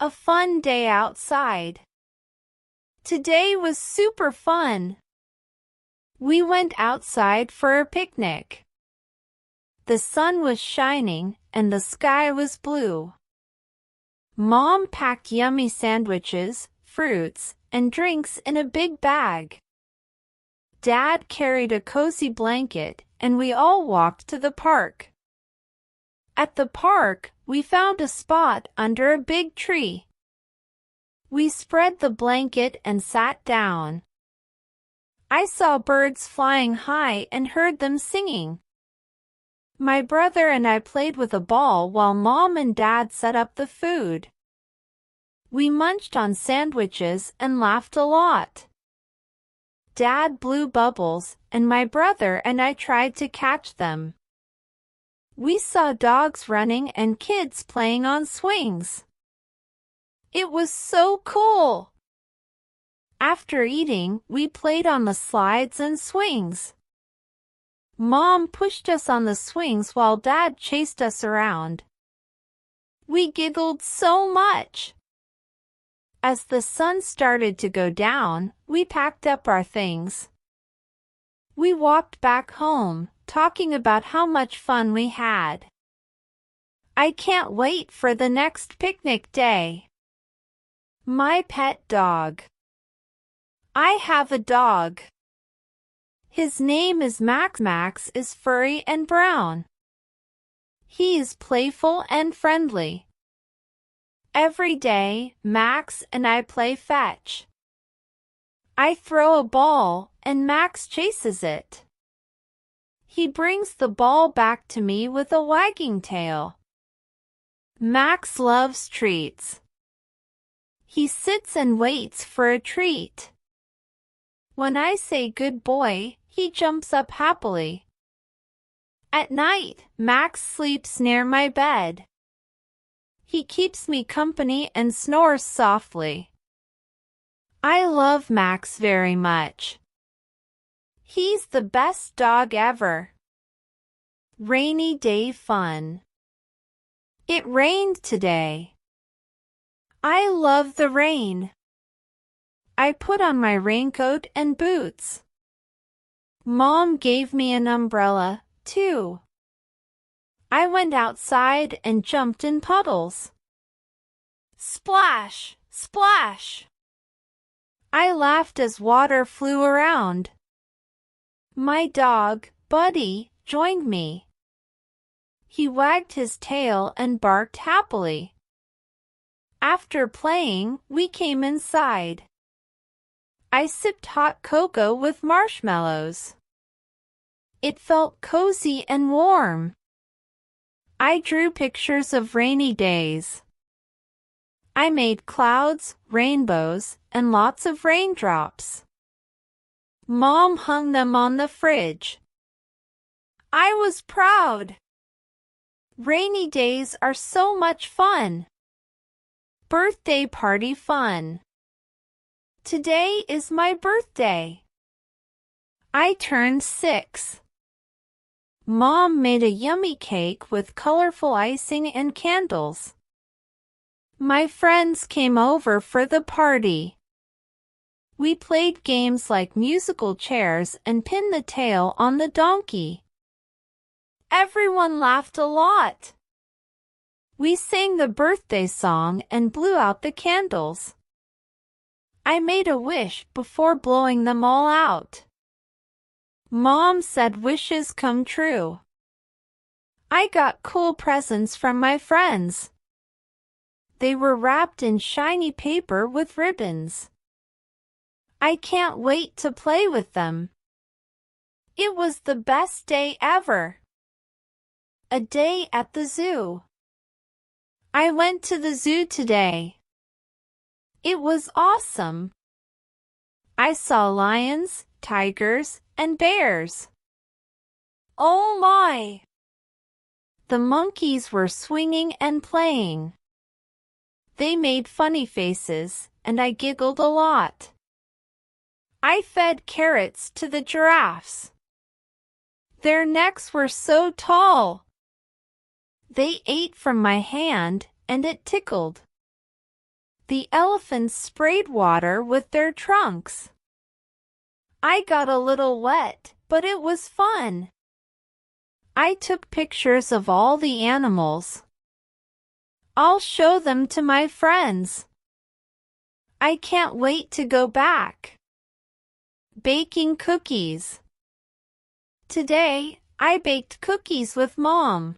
A fun day outside. Today was super fun. We went outside for a picnic. The sun was shining and the sky was blue. Mom packed yummy sandwiches, fruits, and drinks in a big bag. Dad carried a cozy blanket and we all walked to the park. At the park, we found a spot under a big tree. We spread the blanket and sat down. I saw birds flying high and heard them singing. My brother and I played with a ball while Mom and Dad set up the food. We munched on sandwiches and laughed a lot. Dad blew bubbles, and my brother and I tried to catch them. We saw dogs running and kids playing on swings. It was so cool! After eating, we played on the slides and swings. Mom pushed us on the swings while Dad chased us around. We giggled so much. As the sun started to go down, we packed up our things. We walked back home, talking about how much fun we had. I can't wait for the next picnic day. My pet dog. I have a dog. His name is Max. Max is furry and brown. He is playful and friendly. Every day, Max and I play fetch. I throw a ball, and Max chases it. He brings the ball back to me with a wagging tail. Max loves treats. He sits and waits for a treat. When I say good boy, he jumps up happily. At night, Max sleeps near my bed. He keeps me company and snores softly. I love Max very much. He's the best dog ever. Rainy day fun. It rained today. I love the rain. I put on my raincoat and boots. Mom gave me an umbrella, too. I went outside and jumped in puddles. Splash! Splash! I laughed as water flew around. My dog, Buddy, joined me. He wagged his tail and barked happily. After playing, we came inside. I sipped hot cocoa with marshmallows. It felt cozy and warm. I drew pictures of rainy days. I made clouds, rainbows, and lots of raindrops. Mom hung them on the fridge. I was proud. Rainy days are so much fun. Birthday party fun. Today is my birthday. I turned 6. Mom made a yummy cake with colorful icing and candles. My friends came over for the party. We played games like musical chairs and pin the tail on the donkey. Everyone laughed a lot. We sang the birthday song and blew out the candles. I made a wish before blowing them all out. Mom said wishes come true. I got cool presents from my friends. They were wrapped in shiny paper with ribbons. I can't wait to play with them. It was the best day ever. A day at the zoo. I went to the zoo today. It was awesome. I saw lions, tigers, and bears. Oh my! The monkeys were swinging and playing. They made funny faces, and I giggled a lot. I fed carrots to the giraffes. Their necks were so tall. They ate from my hand, and it tickled. The elephants sprayed water with their trunks. I got a little wet, but it was fun. I took pictures of all the animals. I'll show them to my friends. I can't wait to go back. Baking cookies. Today, I baked cookies with Mom.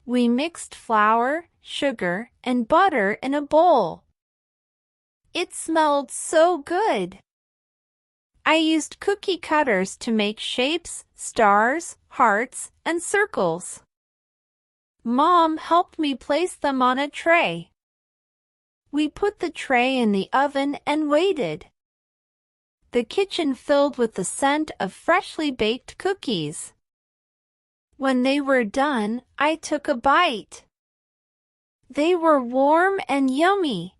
We mixed flour, sugar, and butter in a bowl. It smelled so good. I used cookie cutters to make shapes, stars, hearts, and circles. Mom helped me place them on a tray. We put the tray in the oven and waited. The kitchen filled with the scent of freshly baked cookies. When they were done, I took a bite. They were warm and yummy.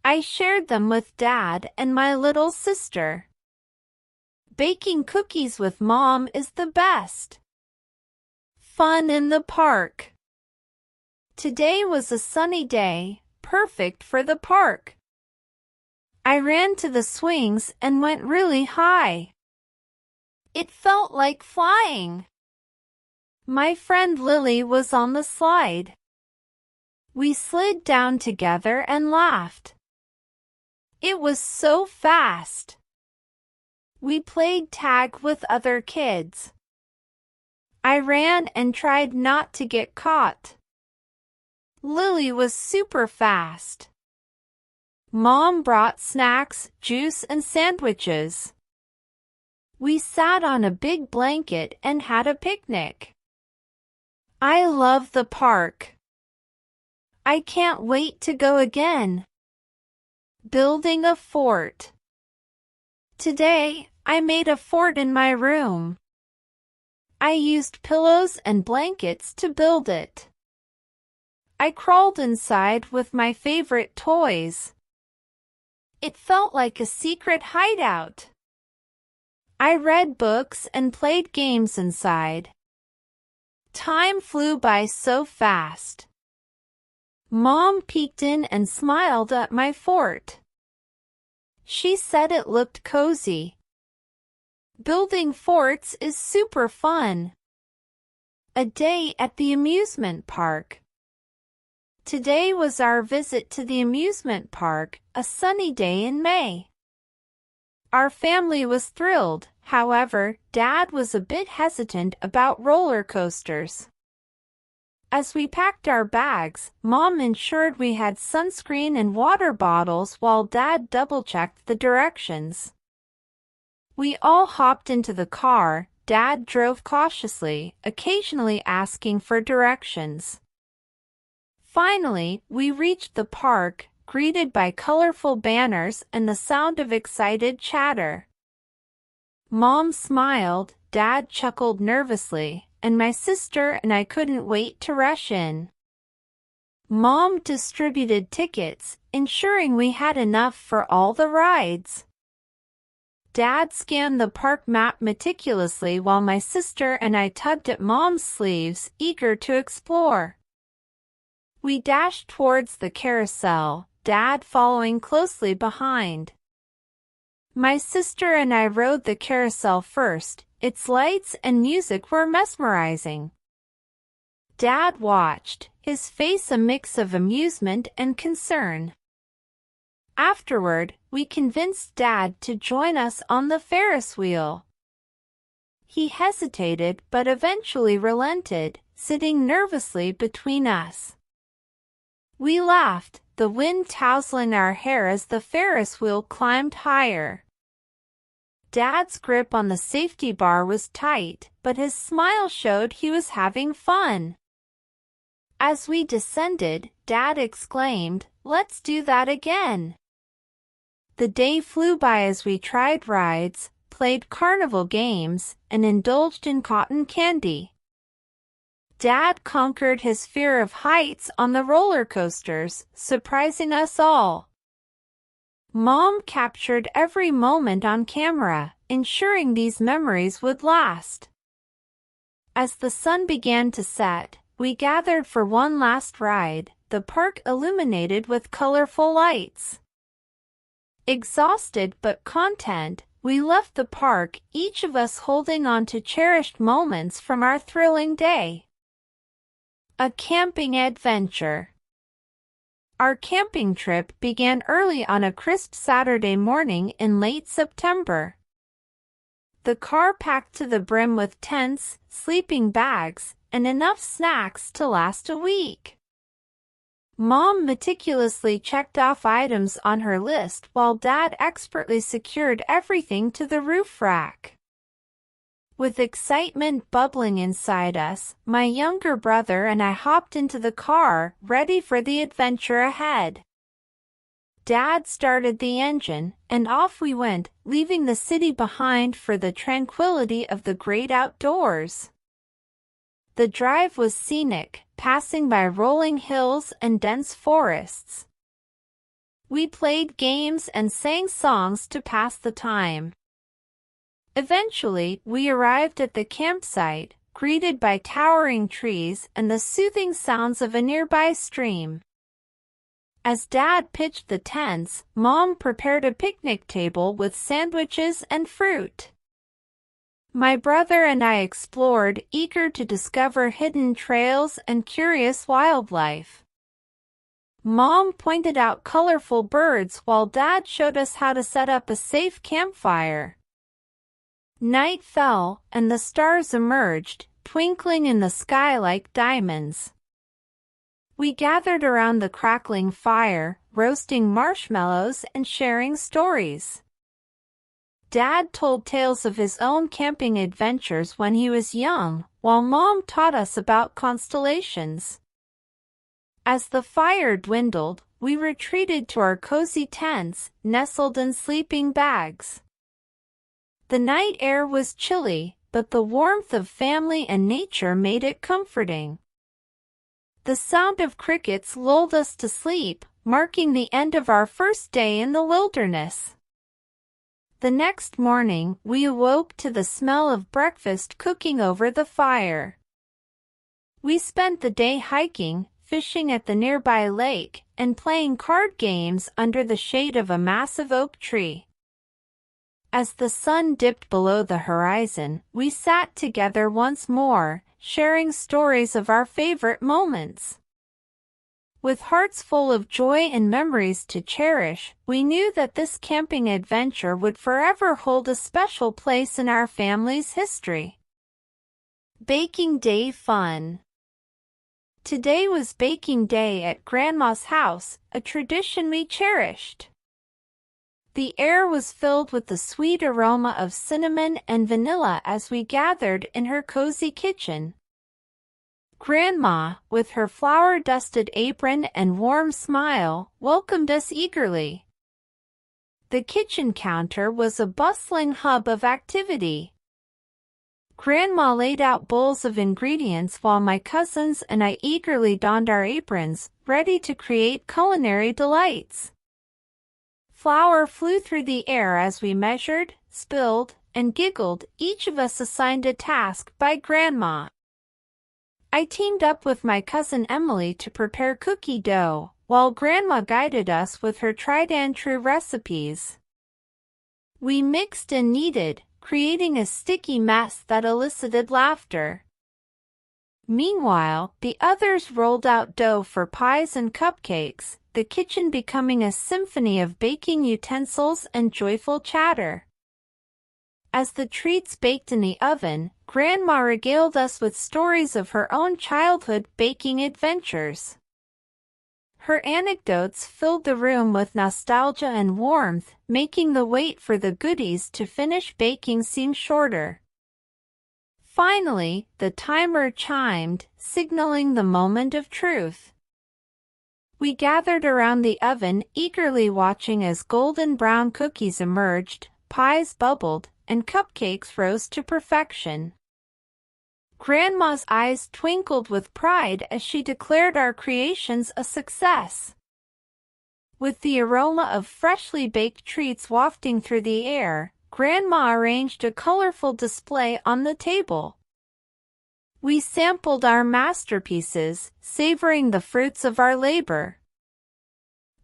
I shared them with Dad and my little sister. Baking cookies with Mom is the best. Fun in the park. Today was a sunny day, perfect for the park. I ran to the swings and went really high. It felt like flying. My friend Lily was on the slide. We slid down together and laughed. It was so fast. We played tag with other kids. I ran and tried not to get caught. Lily was super fast. Mom brought snacks, juice, and sandwiches. We sat on a big blanket and had a picnic. I love the park. I can't wait to go again. Building a fort. Today, I made a fort in my room. I used pillows and blankets to build it. I crawled inside with my favorite toys. It felt like a secret hideout. I read books and played games inside. Time flew by so fast. Mom peeked in and smiled at my fort. She said it looked cozy. Building forts is super fun. A day at the amusement park. Today was our visit to the amusement park, a sunny day in May. Our family was thrilled, however, Dad was a bit hesitant about roller coasters. As we packed our bags, Mom ensured we had sunscreen and water bottles while Dad double-checked the directions. We all hopped into the car. Dad drove cautiously, occasionally asking for directions. Finally, we reached the park, greeted by colorful banners and the sound of excited chatter. Mom smiled, Dad chuckled nervously, and my sister and I couldn't wait to rush in. Mom distributed tickets, ensuring we had enough for all the rides. Dad scanned the park map meticulously while my sister and I tugged at Mom's sleeves, eager to explore. We dashed towards the carousel, Dad following closely behind. My sister and I rode the carousel first. Its lights and music were mesmerizing. Dad watched, his face a mix of amusement and concern. Afterward, we convinced Dad to join us on the Ferris wheel. He hesitated but eventually relented, sitting nervously between us. We laughed, the wind tousling our hair as the Ferris wheel climbed higher. Dad's grip on the safety bar was tight, but his smile showed he was having fun. As we descended, Dad exclaimed, "Let's do that again." The day flew by as we tried rides, played carnival games, and indulged in cotton candy. Dad conquered his fear of heights on the roller coasters, surprising us all. Mom captured every moment on camera, ensuring these memories would last. As the sun began to set, we gathered for one last ride, the park illuminated with colorful lights. Exhausted but content, we left the park, each of us holding on to cherished moments from our thrilling day. A camping adventure. Our camping trip began early on a crisp Saturday morning in late September. The car packed to the brim with tents, sleeping bags, and enough snacks to last a week. Mom meticulously checked off items on her list while Dad expertly secured everything to the roof rack. With excitement bubbling inside us, my younger brother and I hopped into the car, ready for the adventure ahead. Dad started the engine, and off we went, leaving the city behind for the tranquility of the great outdoors. The drive was scenic, passing by rolling hills and dense forests. We played games and sang songs to pass the time. Eventually, we arrived at the campsite, greeted by towering trees and the soothing sounds of a nearby stream. As Dad pitched the tents, Mom prepared a picnic table with sandwiches and fruit. My brother and I explored, eager to discover hidden trails and curious wildlife. Mom pointed out colorful birds while Dad showed us how to set up a safe campfire. Night fell, and the stars emerged, twinkling in the sky like diamonds. We gathered around the crackling fire, roasting marshmallows and sharing stories. Dad told tales of his own camping adventures when he was young, while Mom taught us about constellations. As the fire dwindled, we retreated to our cozy tents, nestled in sleeping bags. The night air was chilly, but the warmth of family and nature made it comforting. The sound of crickets lulled us to sleep, marking the end of our first day in the wilderness. The next morning, we awoke to the smell of breakfast cooking over the fire. We spent the day hiking, fishing at the nearby lake, and playing card games under the shade of a massive oak tree. As the sun dipped below the horizon, we sat together once more, sharing stories of our favorite moments. With hearts full of joy and memories to cherish, we knew that this camping adventure would forever hold a special place in our family's history. Baking Day fun. Today was baking day at Grandma's house, a tradition we cherished. The air was filled with the sweet aroma of cinnamon and vanilla as we gathered in her cozy kitchen. Grandma, with her flour-dusted apron and warm smile, welcomed us eagerly. The kitchen counter was a bustling hub of activity. Grandma laid out bowls of ingredients while my cousins and I eagerly donned our aprons, ready to create culinary delights. Flour flew through the air as we measured, spilled, and giggled, each of us assigned a task by Grandma. I teamed up with my cousin Emily to prepare cookie dough, while Grandma guided us with her tried-and-true recipes. We mixed and kneaded, creating a sticky mess that elicited laughter. Meanwhile, the others rolled out dough for pies and cupcakes, the kitchen becoming a symphony of baking utensils and joyful chatter. As the treats baked in the oven, Grandma regaled us with stories of her own childhood baking adventures. Her anecdotes filled the room with nostalgia and warmth, making the wait for the goodies to finish baking seem shorter. Finally, the timer chimed, signaling the moment of truth. We gathered around the oven, eagerly watching as golden brown cookies emerged, pies bubbled, and cupcakes rose to perfection. Grandma's eyes twinkled with pride as she declared our creations a success. With the aroma of freshly baked treats wafting through the air, Grandma arranged a colorful display on the table. We sampled our masterpieces, savoring the fruits of our labor.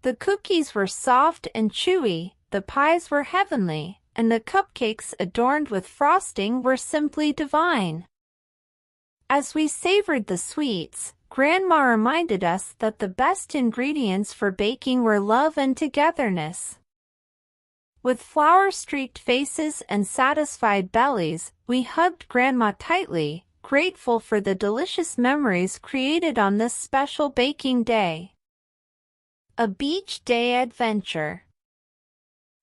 The cookies were soft and chewy, the pies were heavenly, and the cupcakes adorned with frosting were simply divine. As we savored the sweets, Grandma reminded us that the best ingredients for baking were love and togetherness. With flour-streaked faces and satisfied bellies, we hugged Grandma tightly, grateful for the delicious memories created on this special baking day. A beach day adventure.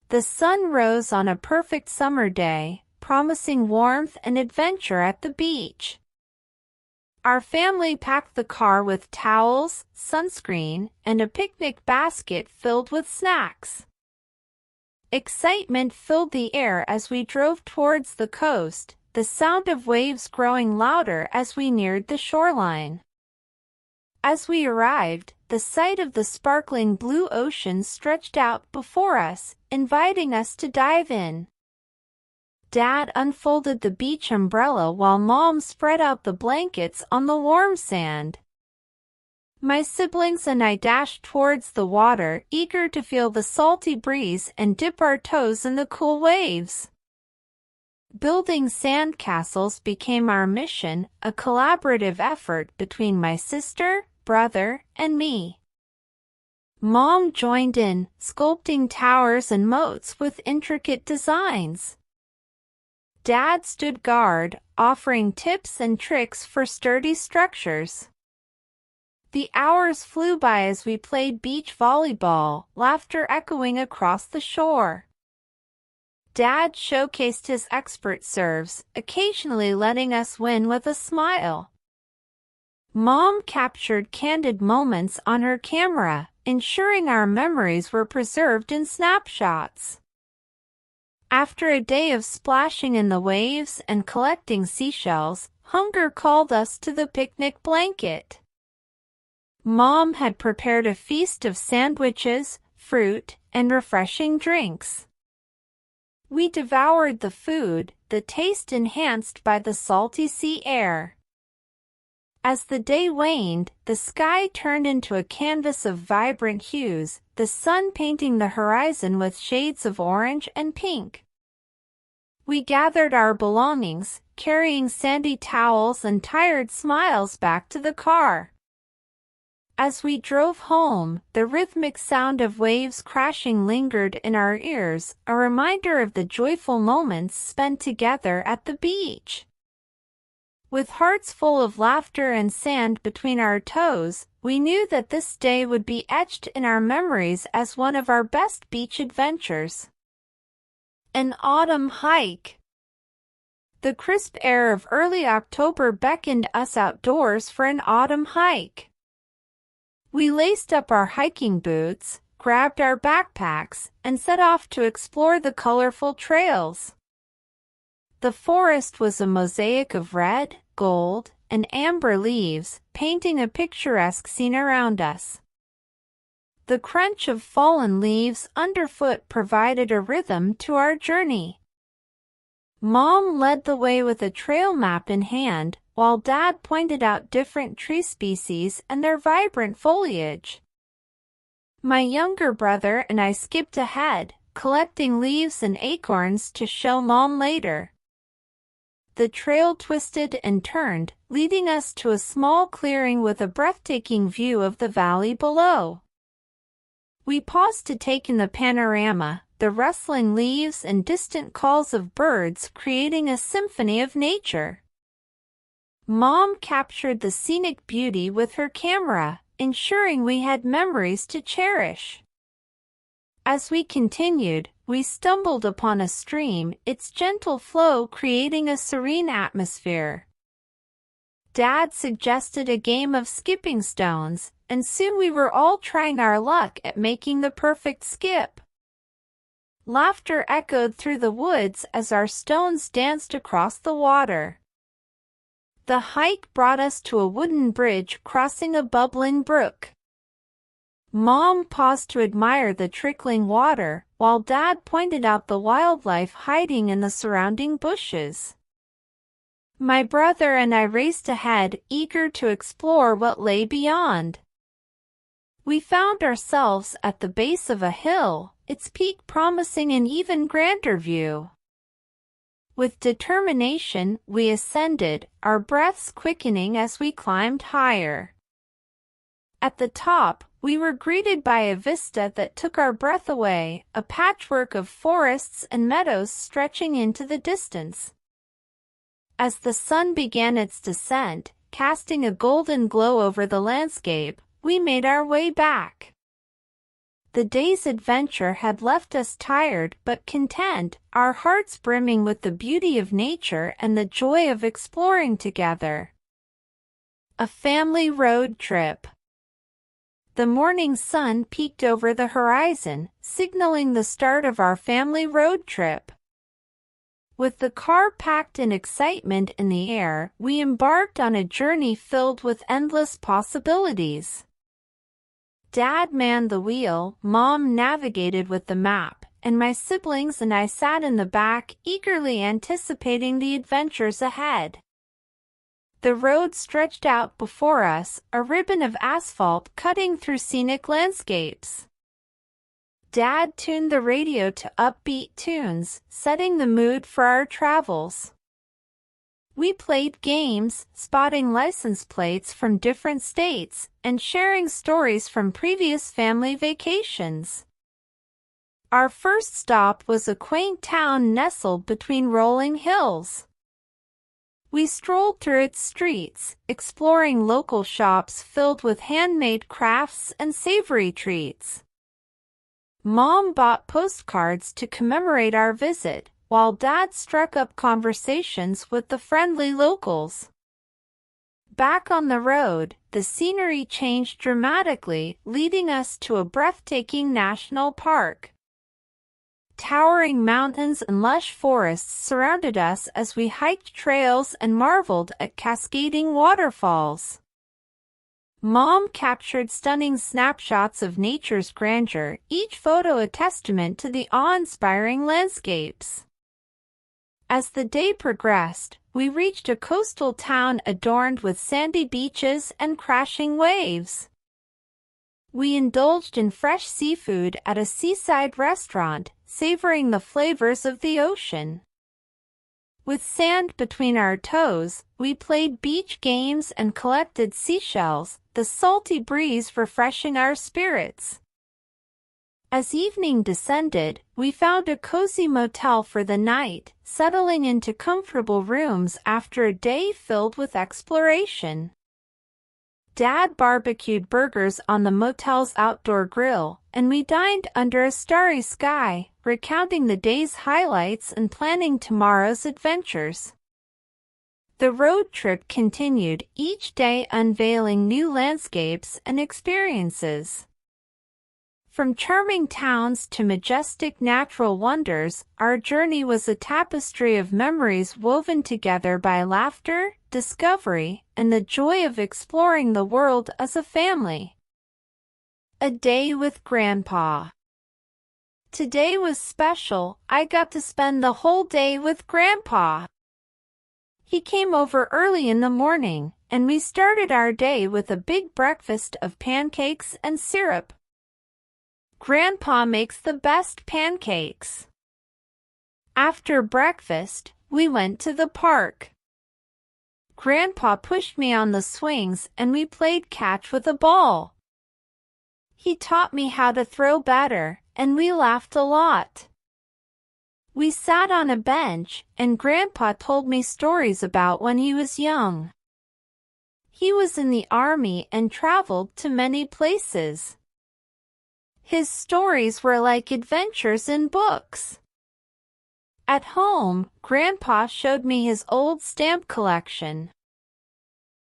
The sun rose on a perfect summer day, promising warmth and adventure at the beach. Our family packed the car with towels, sunscreen, and a picnic basket filled with snacks. Excitement filled the air as we drove towards the coast, the sound of waves growing louder as we neared the shoreline. As we arrived, the sight of the sparkling blue ocean stretched out before us, inviting us to dive in. Dad unfolded the beach umbrella while Mom spread out the blankets on the warm sand. My siblings and I dashed towards the water, eager to feel the salty breeze and dip our toes in the cool waves. Building sandcastles became our mission, a collaborative effort between my sister, brother, and me. Mom joined in, sculpting towers and moats with intricate designs. Dad stood guard, offering tips and tricks for sturdy structures. The hours flew by as we played beach volleyball, laughter echoing across the shore. Dad showcased his expert serves, occasionally letting us win with a smile. Mom captured candid moments on her camera, ensuring our memories were preserved in snapshots. After a day of splashing in the waves and collecting seashells, hunger called us to the picnic blanket. Mom had prepared a feast of sandwiches, fruit, and refreshing drinks. We devoured the food, the taste enhanced by the salty sea air. As the day waned, the sky turned into a canvas of vibrant hues, the sun painting the horizon with shades of orange and pink. We gathered our belongings, carrying sandy towels and tired smiles back to the car. As we drove home, the rhythmic sound of waves crashing lingered in our ears, a reminder of the joyful moments spent together at the beach. With hearts full of laughter and sand between our toes, we knew that this day would be etched in our memories as one of our best beach adventures. An autumn hike. The crisp air of early October beckoned us outdoors for an autumn hike. We laced up our hiking boots, grabbed our backpacks, and set off to explore the colorful trails. The forest was a mosaic of red, gold, and amber leaves, painting a picturesque scene around us. The crunch of fallen leaves underfoot provided a rhythm to our journey. Mom led the way with a trail map in hand, while Dad pointed out different tree species and their vibrant foliage. My younger brother and I skipped ahead, collecting leaves and acorns to show Mom later. The trail twisted and turned, leading us to a small clearing with a breathtaking view of the valley below. We paused to take in the panorama, the rustling leaves and distant calls of birds creating a symphony of nature. Mom captured the scenic beauty with her camera, ensuring we had memories to cherish. As we continued, we stumbled upon a stream, its gentle flow creating a serene atmosphere. Dad suggested a game of skipping stones, and soon we were all trying our luck at making the perfect skip. Laughter echoed through the woods as our stones danced across the water. The hike brought us to a wooden bridge crossing a bubbling brook. Mom paused to admire the trickling water, while Dad pointed out the wildlife hiding in the surrounding bushes. My brother and I raced ahead, eager to explore what lay beyond. We found ourselves at the base of a hill, its peak promising an even grander view. With determination, we ascended, our breaths quickening as we climbed higher. At the top, we were greeted by a vista that took our breath away, a patchwork of forests and meadows stretching into the distance. As the sun began its descent, casting a golden glow over the landscape, we made our way back. The day's adventure had left us tired but content, our hearts brimming with the beauty of nature and the joy of exploring together. A family road trip. The morning sun peeked over the horizon, signaling the start of our family road trip. With the car packed in excitement in the air, we embarked on a journey filled with endless possibilities. Dad manned the wheel, Mom navigated with the map, and my siblings and I sat in the back, eagerly anticipating the adventures ahead. The road stretched out before us, a ribbon of asphalt cutting through scenic landscapes. Dad tuned the radio to upbeat tunes, setting the mood for our travels. We played games, spotting license plates from different states, and sharing stories from previous family vacations. Our first stop was a quaint town nestled between rolling hills. We strolled through its streets, exploring local shops filled with handmade crafts and savory treats. Mom bought postcards to commemorate our visit, while Dad struck up conversations with the friendly locals. Back on the road, the scenery changed dramatically, leading us to a breathtaking national park. Towering mountains and lush forests surrounded us as we hiked trails and marveled at cascading waterfalls. Mom captured stunning snapshots of nature's grandeur, each photo a testament to the awe-inspiring landscapes. As the day progressed, we reached a coastal town adorned with sandy beaches and crashing waves. We indulged in fresh seafood at a seaside restaurant, savoring the flavors of the ocean. With sand between our toes, we played beach games and collected seashells, the salty breeze refreshing our spirits. As evening descended, we found a cozy motel for the night, settling into comfortable rooms after a day filled with exploration. Dad barbecued burgers on the motel's outdoor grill, and we dined under a starry sky, recounting the day's highlights and planning tomorrow's adventures. The road trip continued, each day unveiling new landscapes and experiences. From charming towns to majestic natural wonders, our journey was a tapestry of memories woven together by laughter, discovery, and the joy of exploring the world as a family. A day with Grandpa. Today was special. I got to spend the whole day with Grandpa. He came over early in the morning, and we started our day with a big breakfast of pancakes and syrup. Grandpa makes the best pancakes. After breakfast, we went to the park. Grandpa pushed me on the swings and we played catch with a ball. He taught me how to throw better, and we laughed a lot. We sat on a bench, and Grandpa told me stories about when he was young. He was in the army and traveled to many places. His stories were like adventures in books. At home, Grandpa showed me his old stamp collection.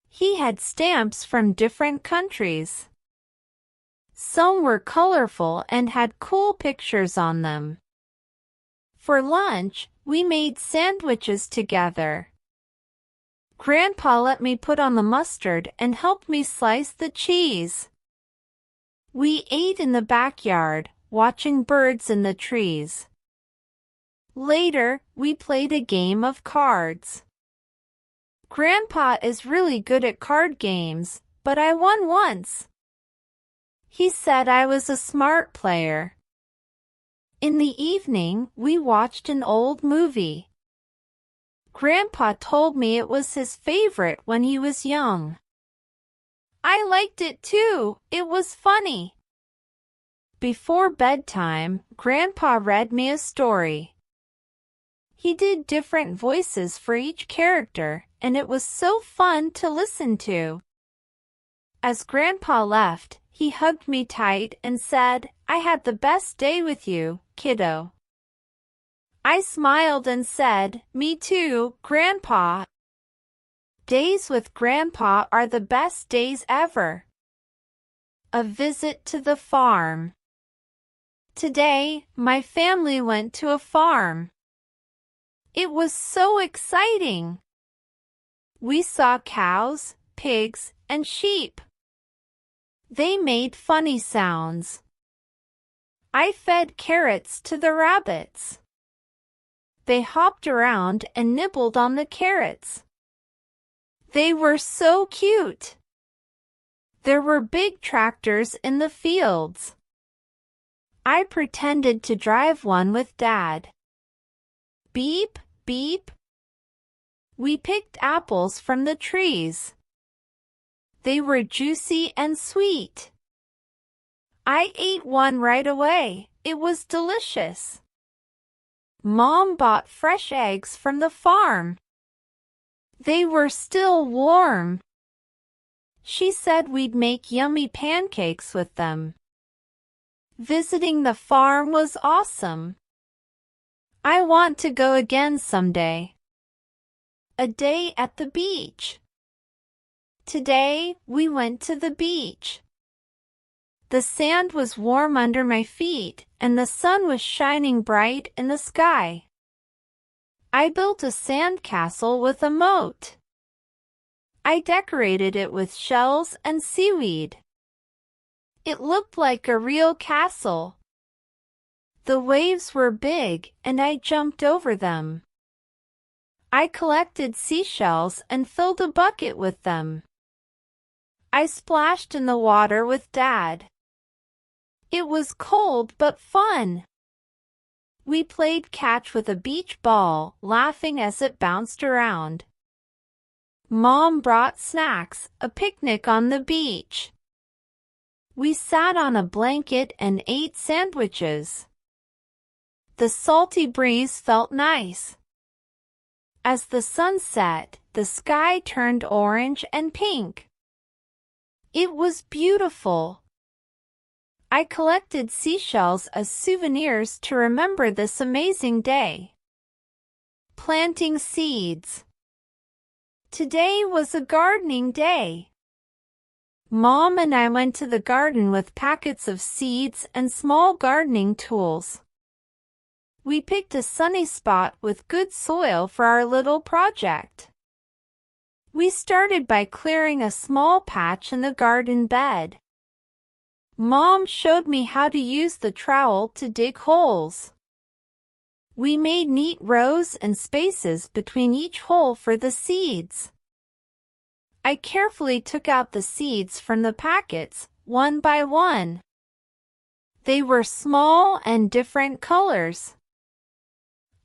He had stamps from different countries. Some were colorful and had cool pictures on them. For lunch, we made sandwiches together. Grandpa let me put on the mustard and helped me slice the cheese. We ate in the backyard, watching birds in the trees. Later, we played a game of cards. Grandpa is really good at card games, but I won once. He said I was a smart player. In the evening, we watched an old movie. Grandpa told me it was his favorite when he was young. I liked it too, it was funny. Before bedtime, Grandpa read me a story. He did different voices for each character, and it was so fun to listen to. As Grandpa left, he hugged me tight and said, "I had the best day with you, kiddo." I smiled and said, "Me too, Grandpa." Days with Grandpa are the best days ever. A visit to the farm. Today, my family went to a farm. It was so exciting. We saw cows, pigs, and sheep. They made funny sounds. I fed carrots to the rabbits. They hopped around and nibbled on the carrots. They were so cute. There were big tractors in the fields. I pretended to drive one with Dad. Beep, beep. We picked apples from the trees. They were juicy and sweet. I ate one right away. It was delicious. Mom bought fresh eggs from the farm. They were still warm. She said we'd make yummy pancakes with them. Visiting the farm was awesome. I want to go again someday. A day at the beach. Today, we went to the beach. The sand was warm under my feet, and the sun was shining bright in the sky. I built a sand castle with a moat. I decorated it with shells and seaweed. It looked like a real castle. The waves were big, and I jumped over them. I collected seashells and filled a bucket with them. I splashed in the water with Dad. It was cold but fun. We played catch with a beach ball, laughing as it bounced around. Mom brought snacks, a picnic on the beach. We sat on a blanket and ate sandwiches. The salty breeze felt nice. As the sun set, the sky turned orange and pink. It was beautiful. I collected seashells as souvenirs to remember this amazing day. Planting seeds. Today was a gardening day. Mom and I went to the garden with packets of seeds and small gardening tools. We picked a sunny spot with good soil for our little project. We started by clearing a small patch in the garden bed. Mom showed me how to use the trowel to dig holes. We made neat rows and spaces between each hole for the seeds. I carefully took out the seeds from the packets, one by one. They were small and different colors.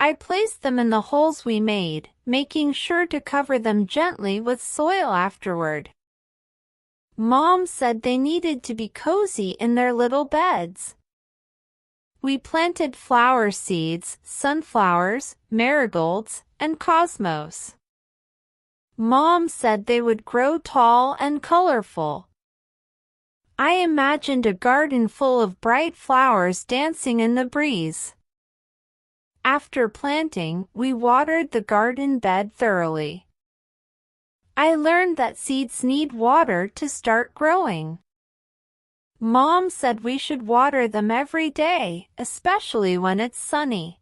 I placed them in the holes we made, making sure to cover them gently with soil afterward. Mom said they needed to be cozy in their little beds. We planted flower seeds, sunflowers, marigolds, and cosmos. Mom said they would grow tall and colorful. I imagined a garden full of bright flowers dancing in the breeze. After planting, we watered the garden bed thoroughly. I learned that seeds need water to start growing. Mom said we should water them every day, especially when it's sunny.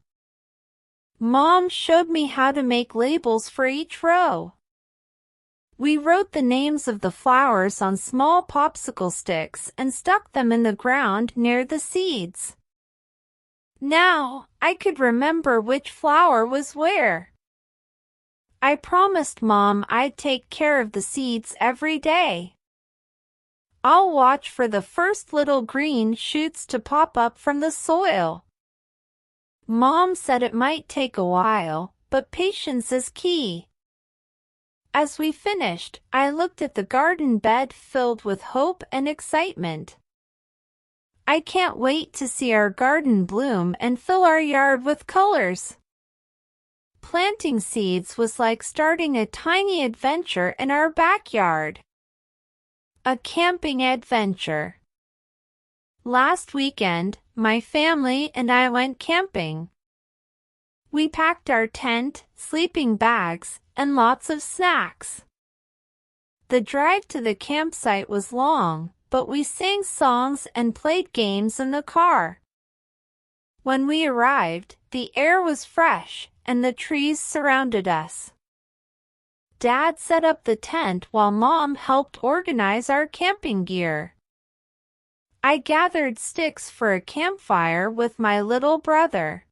Mom showed me how to make labels for each row. We wrote the names of the flowers on small popsicle sticks and stuck them in the ground near the seeds. Now, I could remember which flower was where. I promised Mom I'd take care of the seeds every day. I'll watch for the first little green shoots to pop up from the soil. Mom said it might take a while, but patience is key. As we finished, I looked at the garden bed filled with hope and excitement. I can't wait to see our garden bloom and fill our yard with colors. Planting seeds was like starting a tiny adventure in our backyard. A camping adventure. Last weekend, my family and I went camping. We packed our tent, sleeping bags, and lots of snacks. The drive to the campsite was long, but we sang songs and played games in the car. When we arrived, the air was fresh, and the trees surrounded us. Dad set up the tent while Mom helped organize our camping gear. I gathered sticks for a campfire with my little brother.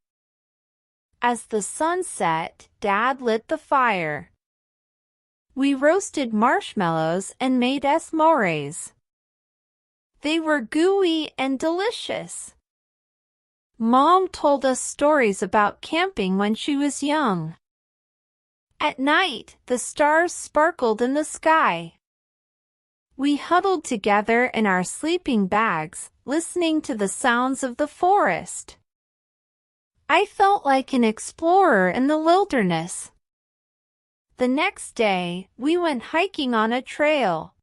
As the sun set, Dad lit the fire. We roasted marshmallows and made s'mores. They were gooey and delicious. Mom told us stories about camping when she was young. At night, the stars sparkled in the sky. We huddled together in our sleeping bags, listening to the sounds of the forest. I felt like an explorer in the wilderness. The next day, we went hiking on a trail.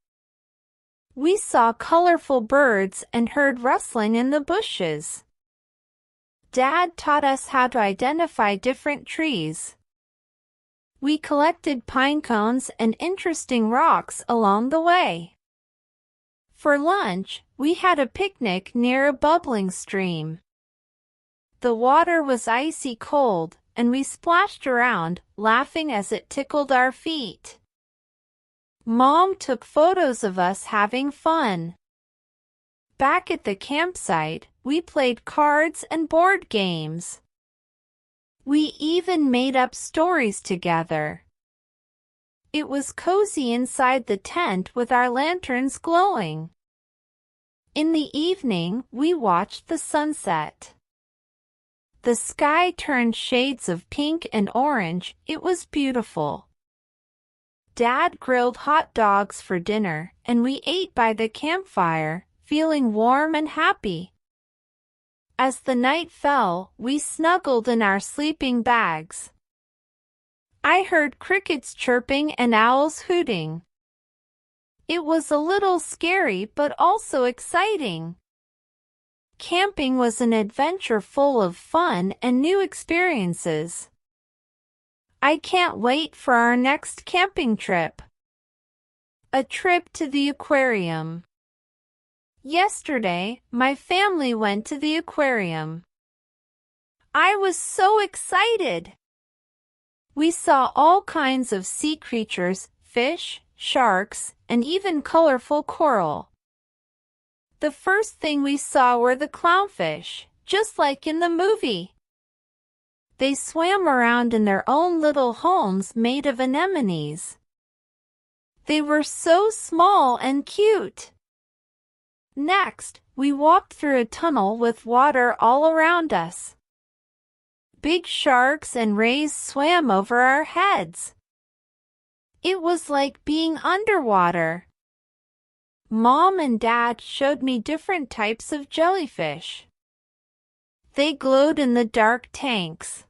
We saw colorful birds and heard rustling in the bushes. Dad taught us how to identify different trees. We collected pine cones and interesting rocks along the way. For lunch, we had a picnic near a bubbling stream. The water was icy cold, and we splashed around, laughing as it tickled our feet. Mom took photos of us having fun. Back at the campsite, we played cards and board games. We even made up stories together. It was cozy inside the tent with our lanterns glowing. In the evening, we watched the sunset. The sky turned shades of pink and orange. It was beautiful. Dad grilled hot dogs for dinner, and we ate by the campfire, feeling warm and happy. As the night fell, we snuggled in our sleeping bags. I heard crickets chirping and owls hooting. It was a little scary but also exciting. Camping was an adventure full of fun and new experiences. I can't wait for our next camping trip. A trip to the aquarium. Yesterday, my family went to the aquarium. I was so excited. We saw all kinds of sea creatures, fish, sharks, and even colorful coral. The first thing we saw were the clownfish, just like in the movie. They swam around in their own little homes made of anemones. They were so small and cute. Next, we walked through a tunnel with water all around us. Big sharks and rays swam over our heads. It was like being underwater. Mom and Dad showed me different types of jellyfish. They glowed in the dark tanks.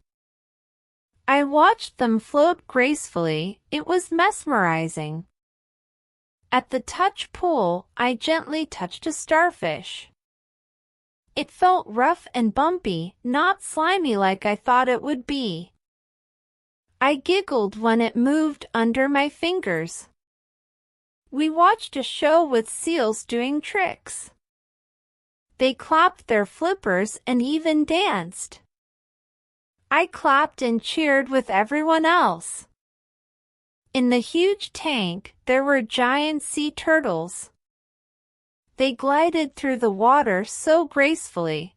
I watched them float gracefully. It was mesmerizing. At the touch pool, I gently touched a starfish. It felt rough and bumpy, not slimy like I thought it would be. I giggled when it moved under my fingers. We watched a show with seals doing tricks. They clapped their flippers and even danced. I clapped and cheered with everyone else. In the huge tank, there were giant sea turtles. They glided through the water so gracefully.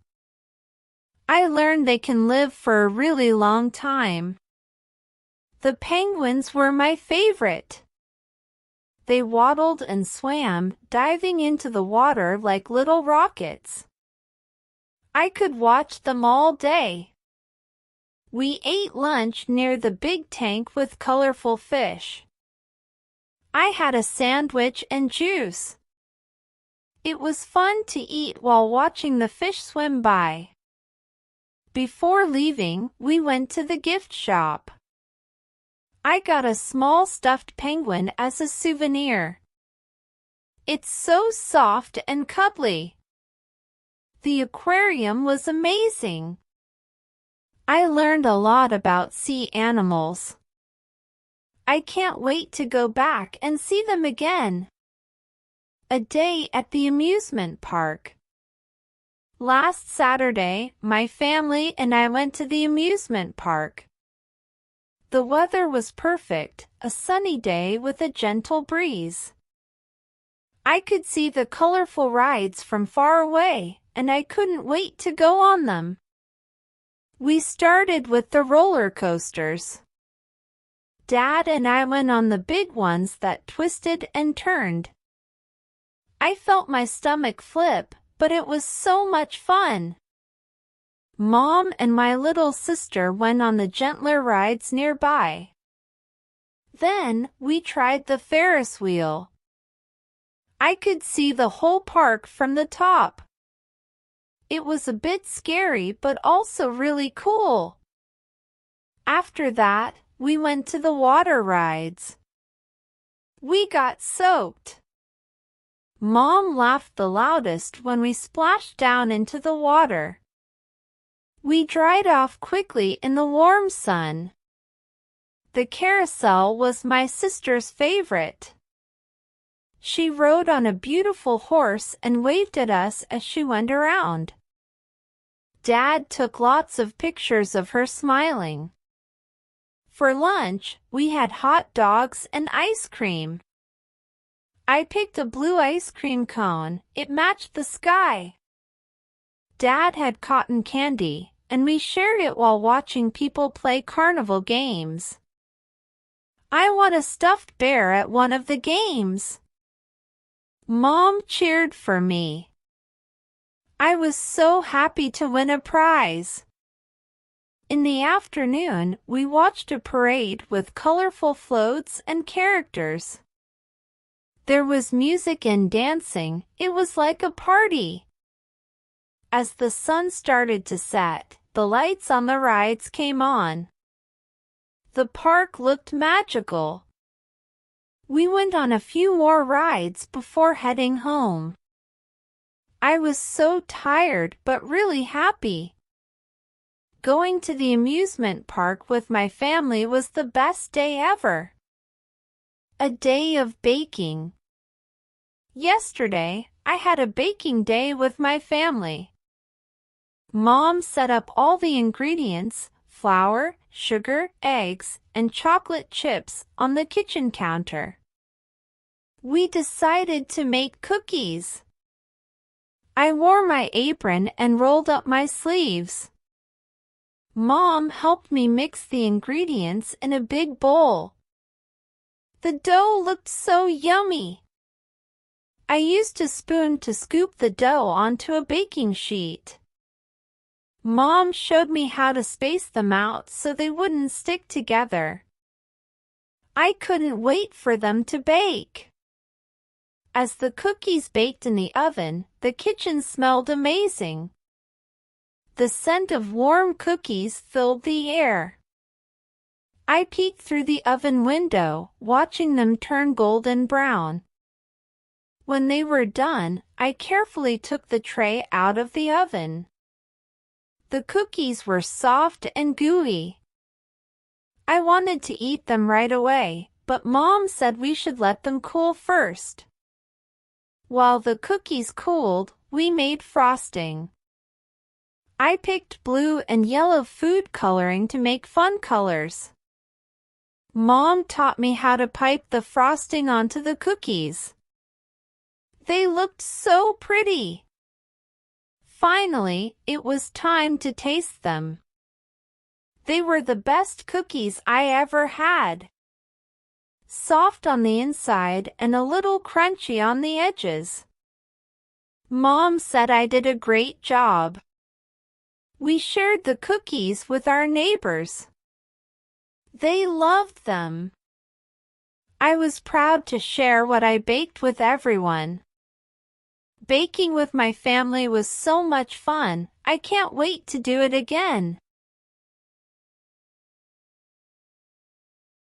I learned they can live for a really long time. The penguins were my favorite. They waddled and swam, diving into the water like little rockets. I could watch them all day. We ate lunch near the big tank with colorful fish. I had a sandwich and juice. It was fun to eat while watching the fish swim by. Before leaving, we went to the gift shop. I got a small stuffed penguin as a souvenir. It's so soft and cuddly. The aquarium was amazing. I learned a lot about sea animals. I can't wait to go back and see them again. A day at the amusement park. Last Saturday, my family and I went to the amusement park. The weather was perfect, a sunny day with a gentle breeze. I could see the colorful rides from far away, and I couldn't wait to go on them. We started with the roller coasters. Dad and I went on the big ones that twisted and turned. I felt my stomach flip, but it was so much fun. Mom and my little sister went on the gentler rides nearby. Then we tried the Ferris wheel. I could see the whole park from the top. It was a bit scary but also really cool. After that, we went to the water rides. We got soaked. Mom laughed the loudest when we splashed down into the water. We dried off quickly in the warm sun. The carousel was my sister's favorite. She rode on a beautiful horse and waved at us as she went around. Dad took lots of pictures of her smiling. For lunch, we had hot dogs and ice cream. I picked a blue ice cream cone. It matched the sky. Dad had cotton candy, and we shared it while watching people play carnival games. I won a stuffed bear at one of the games. Mom cheered for me. I was so happy to win a prize. In the afternoon, we watched a parade with colorful floats and characters. There was music and dancing. It was like a party. As the sun started to set, the lights on the rides came on. The park looked magical. We went on a few more rides before heading home. I was so tired but really happy. Going to the amusement park with my family was the best day ever. A day of baking. Yesterday, I had a baking day with my family. Mom set up all the ingredients, flour, sugar, eggs, and chocolate chips on the kitchen counter. We decided to make cookies. I wore my apron and rolled up my sleeves. Mom helped me mix the ingredients in a big bowl. The dough looked so yummy. I used a spoon to scoop the dough onto a baking sheet. Mom showed me how to space them out so they wouldn't stick together. I couldn't wait for them to bake. As the cookies baked in the oven, the kitchen smelled amazing. The scent of warm cookies filled the air. I peeked through the oven window, watching them turn golden brown. When they were done, I carefully took the tray out of the oven. The cookies were soft and gooey. I wanted to eat them right away, but Mom said we should let them cool first. While the cookies cooled, we made frosting. I picked blue and yellow food coloring to make fun colors. Mom taught me how to pipe the frosting onto the cookies. They looked so pretty. Finally, it was time to taste them. They were the best cookies I ever had. Soft on the inside and a little crunchy on the edges. Mom said I did a great job. We shared the cookies with our neighbors. They loved them. I was proud to share what I baked with everyone. Baking with my family was so much fun. I can't wait to do it again.